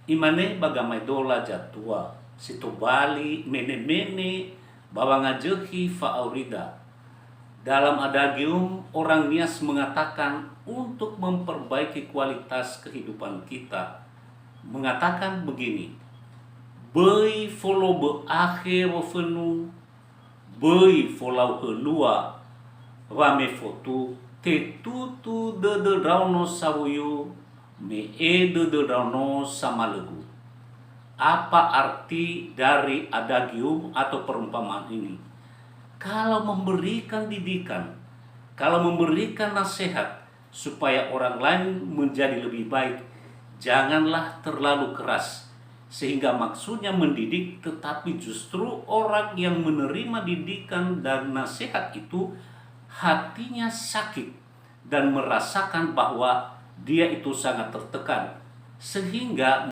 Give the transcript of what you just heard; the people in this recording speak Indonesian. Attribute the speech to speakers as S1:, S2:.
S1: Imane bagamai dola jatua, situ bali mene-mene bawa ngajehi faaurida. Dalam adagium orang Nias mengatakan untuk memperbaiki kualitas kehidupan kita, mengatakan begini: Bei follow be akhir fenu, bei follow helua, rame foto, tetutu de rauno sawuyu, me de rauno samalegu. Apa arti dari adagium atau perumpamaan ini? Kalau memberikan didikan, kalau memberikan nasihat supaya orang lain menjadi lebih baik, janganlah terlalu keras sehingga maksudnya mendidik, tetapi justru orang yang menerima didikan dan nasihat itu hatinya sakit dan merasakan bahwa dia itu sangat tertekan, sehingga